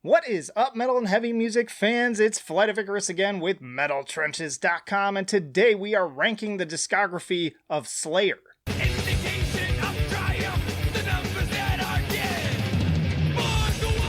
What is up, metal and heavy music fans? It's Flight of Icarus again with MetalTrenches.com, and today we are ranking the discography of Slayer. Indication of triumph, the numbers that are dead. For the war!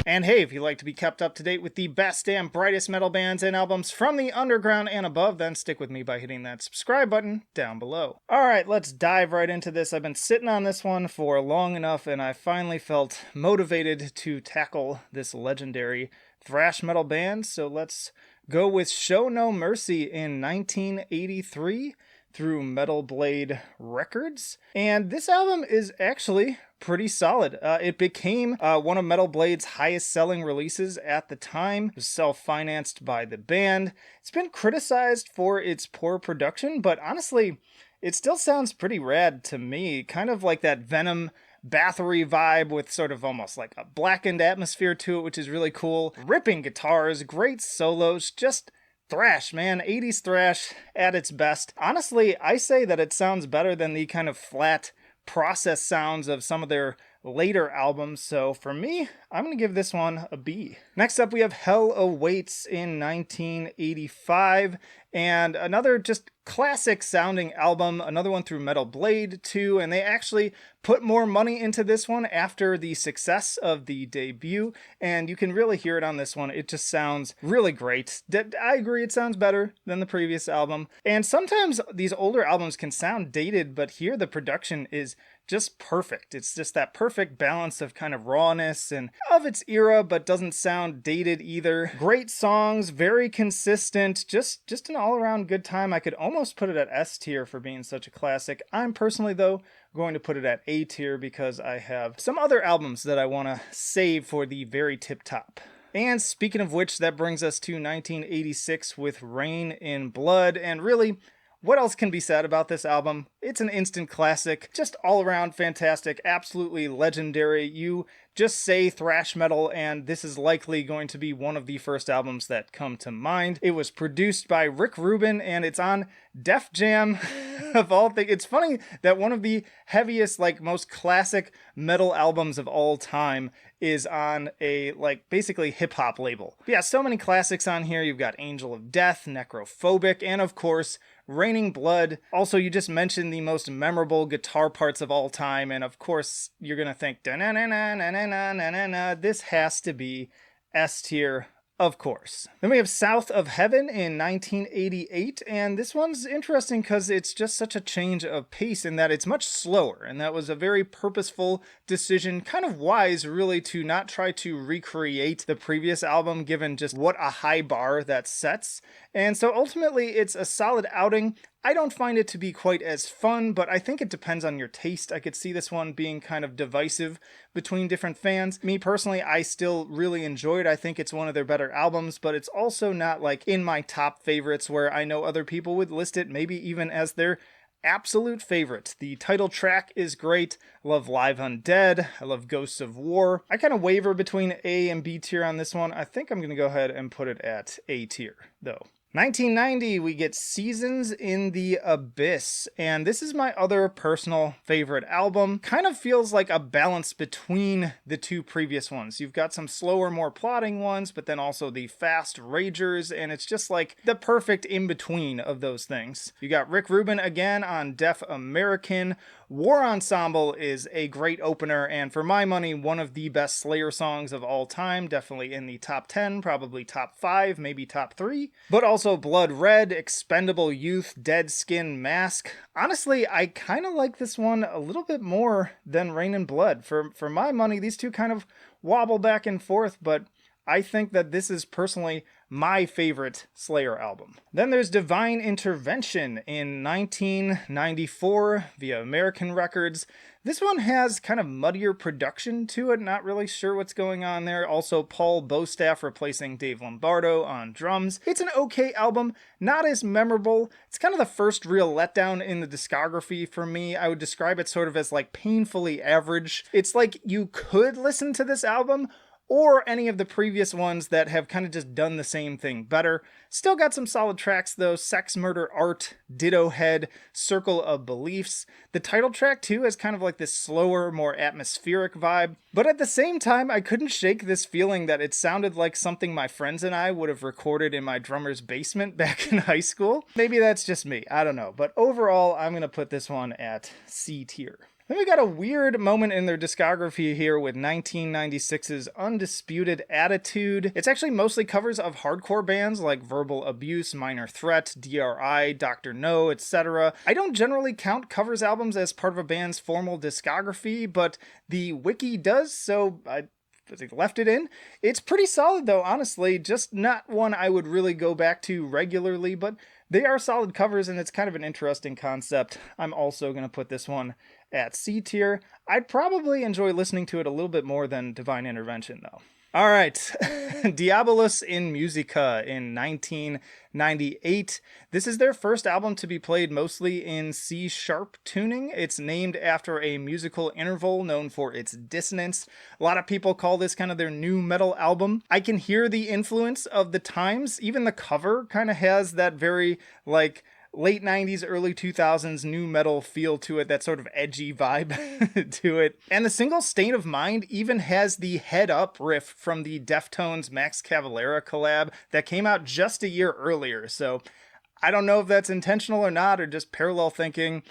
And hey, if you'd like to be kept up to date with the best and brightest metal bands and albums from the underground and above, then stick with me by hitting that subscribe button down below. Alright, let's dive right into this. I've been sitting on this one for long enough, and I finally felt motivated to tackle this legendary thrash metal band, so let's go with Show No Mercy in 1983 through Metal Blade Records. And this album is actually pretty solid. It became one of Metal Blade's highest selling releases at the time. It was self-financed by the band. It's been criticized for its poor production, but honestly, it still sounds pretty rad to me. Kind of like that Venom Bathory vibe with sort of almost like a blackened atmosphere to it, which is really cool. Ripping guitars, great solos, just thrash, man. 80s thrash at its best. Honestly, I say that it sounds better than the kind of flat process sounds of some of their later albums, so for me, I'm going to give this one a B. Next up, we have Hell Awaits in 1985, and another just classic sounding album, another one through Metal Blade too, and they actually put more money into this one after the success of the debut, and you can really hear it on this one. It just sounds really great. I agree, it sounds better than the previous album, and sometimes these older albums can sound dated, but here the production is just perfect. It's just that perfect balance of kind of rawness and of its era, but doesn't sound dated either. Great songs, very consistent, just an all-around good time. I could almost put it at S tier for being such a classic. I'm personally, though, going to put it at A tier because I have some other albums that I want to save for the very tip top. And speaking of which, that brings us to 1986 with Rain in Blood, and really, what else can be said about this album? It's an instant classic, just all around fantastic, absolutely legendary. You just say thrash metal and this is likely going to be one of the first albums that come to mind. It was produced by Rick Rubin and it's on Def Jam of all things. It's funny that one of the heaviest, most classic metal albums of all time is on a, basically hip-hop label. But yeah, so many classics on here. You've got Angel of Death, Necrophobic, and of course, Raining Blood. Also, you just mentioned the most memorable guitar parts of all time, and of course, you're gonna think, da-na-na-na-na-na-na-na-na. This has to be S tier, of course. Then we have South of Heaven in 1988, and this one's interesting because it's just such a change of pace in that it's much slower, and that was a very purposeful decision, kind of wise really, to not try to recreate the previous album given just what a high bar that sets. And so ultimately it's a solid outing. I don't find it to be quite as fun, but I think it depends on your taste. I could see this one being kind of divisive between different fans. Me personally, I still really enjoy it. I think it's one of their better albums, but it's also not in my top favorites where I know other people would list it maybe even as their absolute favorite. The title track is great. I love Live Undead. I love Ghosts of War. I kind of waver between A and B tier on this one. I think I'm going to go ahead and put it at A tier, though. 1990, we get Seasons in the Abyss, and this is my other personal favorite album. Kind of feels like a balance between the two previous ones. You've got some slower, more plodding ones, but then also the fast ragers, and it's just the perfect in-between of those things. You got Rick Rubin again on Deaf American. War Ensemble is a great opener, and for my money, one of the best Slayer songs of all time. Definitely in the top 10, probably top 5, maybe top 3. But also Blood Red, Expendable Youth, Dead Skin Mask. Honestly, I kind of like this one a little bit more than Rain and Blood. For my money, these two kind of wobble back and forth, but I think that this is personally my favorite Slayer album. Then there's Divine Intervention in 1994 via American Records. This one has kind of muddier production to it, not really sure what's going on there. Also Paul Bostaff replacing Dave Lombardo on drums. It's an okay album, not as memorable. It's kind of the first real letdown in the discography for me. I would describe it sort of as painfully average. It's you could listen to this album, or any of the previous ones that have kind of just done the same thing better. Still got some solid tracks though: Sex, Murder, Art, Ditto Head, Circle of Beliefs. The title track too has kind of like this slower, more atmospheric vibe, but at the same time I couldn't shake this feeling that it sounded like something my friends and I would have recorded in my drummer's basement back in high school. Maybe that's just me, I don't know, but overall I'm gonna put this one at C tier. Then we got a weird moment in their discography here with 1996's Undisputed Attitude. It's actually mostly covers of hardcore bands like Verbal Abuse, Minor Threat, DRI, Dr. No, etc. I don't generally count covers albums as part of a band's formal discography, but the wiki does, so I left it in. It's pretty solid though, honestly, just not one I would really go back to regularly, but they are solid covers and it's kind of an interesting concept. I'm also going to put this one at C tier. I'd probably enjoy listening to it a little bit more than Divine Intervention though. All right, Diabolus in Musica in 1998. This is their first album to be played mostly in C-sharp tuning. It's named after a musical interval known for its dissonance. A lot of people call this kind of their new metal album. I can hear the influence of the times. Even the cover kind of has that very like late 90s, early 2000s new metal feel to it, that sort of edgy vibe to it. And the single State of Mind even has the Head Up riff from the Deftones Max Cavalera collab that came out just a year earlier. So I don't know if that's intentional or not, or just parallel thinking.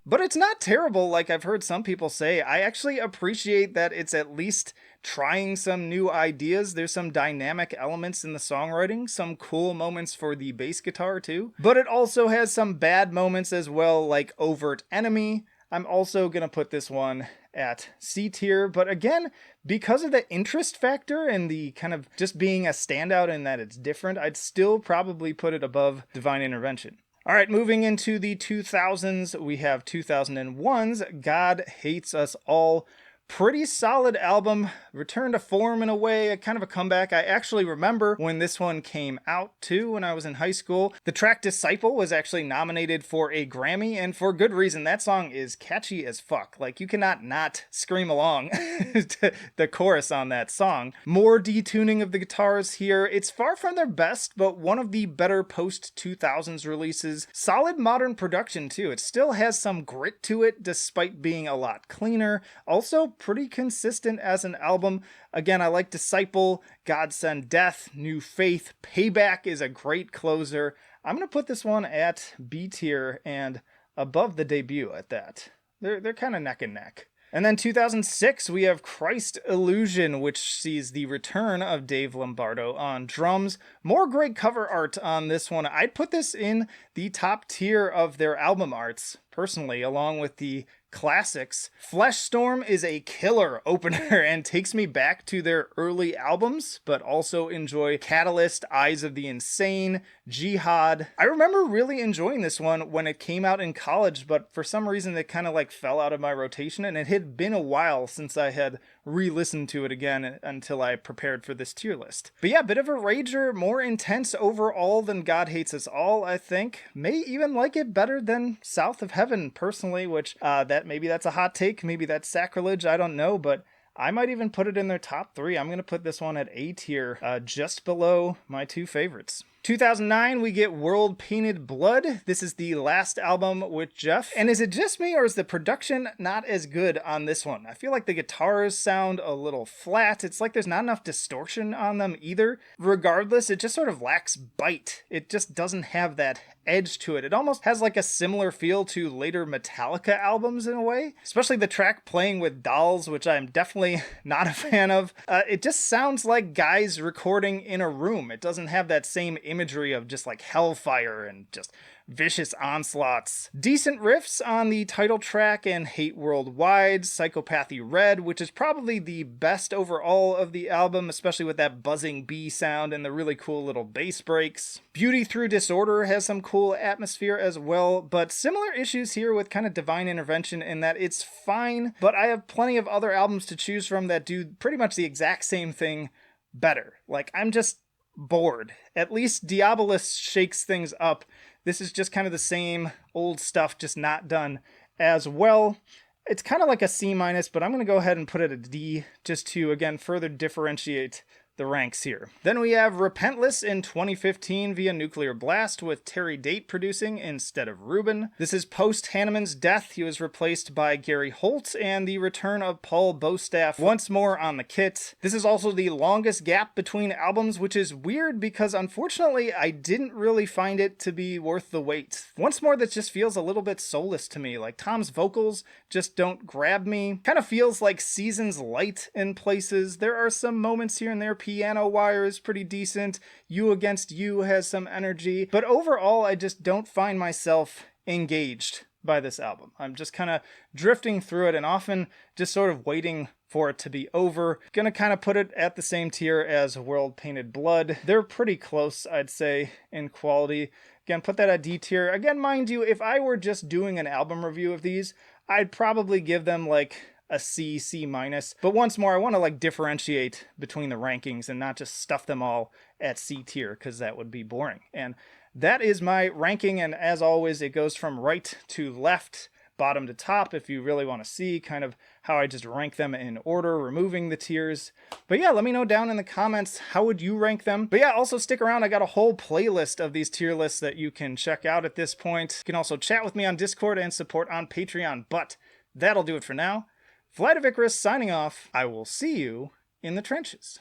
But it's not terrible like I've heard some people say. I actually appreciate that it's at least trying some new ideas. There's some dynamic elements in the songwriting, some cool moments for the bass guitar too. But it also has some bad moments as well, like Overt Enemy. I'm also going to put this one at C tier, but again, because of the interest factor and the kind of just being a standout in that it's different, I'd still probably put it above Divine Intervention. All right, moving into the 2000s, we have 2001's God Hates Us All. Pretty solid album, return to form in a way, a kind of a comeback. I actually remember when this one came out too, when I was in high school. The track Disciple was actually nominated for a Grammy, and for good reason. That song is catchy as fuck. Like, you cannot not scream along to the chorus on that song. More detuning of the guitars here. It's far from their best, but one of the better post-2000s releases. Solid modern production too. It still has some grit to it, despite being a lot cleaner. Also, pretty consistent as an album. Again, I like Disciple, God Send Death, New Faith, Payback is a great closer. I'm going to put this one at B tier and above the debut at that. They're kind of neck and neck. And then 2006, we have Christ Illusion, which sees the return of Dave Lombardo on drums. More great cover art on this one. I'd put this in the top tier of their album arts, personally, along with the classics. Fleshstorm is a killer opener and takes me back to their early albums, but also enjoy Catalyst, Eyes of the Insane, Jihad. I remember really enjoying this one when it came out in college, but for some reason it kind of like fell out of my rotation, and it had been a while since I had re-listened to it again until I prepared for this tier list. But yeah, bit of a rager, more intense overall than God Hates Us All, I think. May even like it better than South of Heaven, personally, which maybe that's a hot take, maybe that's sacrilege, I don't know, but I might even put it in their top 3. I'm going to put this one at A tier, just below my 2 favorites. 2009, we get World Painted Blood. This is the last album with Jeff. And is it just me, or is the production not as good on this one? I feel like the guitars sound a little flat. It's like there's not enough distortion on them either. Regardless, it just sort of lacks bite. It just doesn't have that edge to it. It almost has like a similar feel to later Metallica albums in a way. Especially the track Playing with Dolls, which I'm definitely not a fan of. It just sounds like guys recording in a room. It doesn't have that same imagery of just like hellfire and just vicious onslaughts. Decent riffs on the title track and Hate Worldwide, Psychopathy Red, which is probably the best overall of the album, especially with that buzzing B sound and the really cool little bass breaks. Beauty Through Disorder has some cool atmosphere as well, but similar issues here with kind of Divine Intervention in that it's fine, but I have plenty of other albums to choose from that do pretty much the exact same thing better. Like, I'm just bored. At least Diabolus shakes things up. This is just kind of the same old stuff, just not done as well. It's kind of like a C-, but I'm going to go ahead and put it a D just to, again, further differentiate the ranks here. Then we have Repentless in 2015 via Nuclear Blast with Terry Date producing instead of Rubin. This is post Hanneman's death. He was replaced by Gary Holt, and the return of Paul Bostaff once more on the kit. This is also the longest gap between albums, which is weird because unfortunately I didn't really find it to be worth the wait. Once more, that just feels a little bit soulless to me. Like Tom's vocals just don't grab me. Kind of feels like Seasons light in places. There are some moments here and there. Piano Wire is pretty decent. You Against You has some energy. But overall, I just don't find myself engaged by this album. I'm just kind of drifting through it and often just sort of waiting for it to be over. Gonna kind of put it at the same tier as World Painted Blood. They're pretty close, I'd say, in quality. Again, put that at D tier. Again, mind you, if I were just doing an album review of these, I'd probably give them like a C, C-. But once more, I want to like differentiate between the rankings and not just stuff them all at C tier, because that would be boring. And that is my ranking, and as always, it goes from right to left, bottom to top, if you really want to see kind of how I just rank them in order, removing the tiers. But yeah, let me know down in the comments, how would you rank them? But yeah, also stick around. I got a whole playlist of these tier lists that you can check out at this point. You can also chat with me on Discord and support on Patreon. But that'll do it for now. Flight of Icarus signing off. I will see you in the trenches.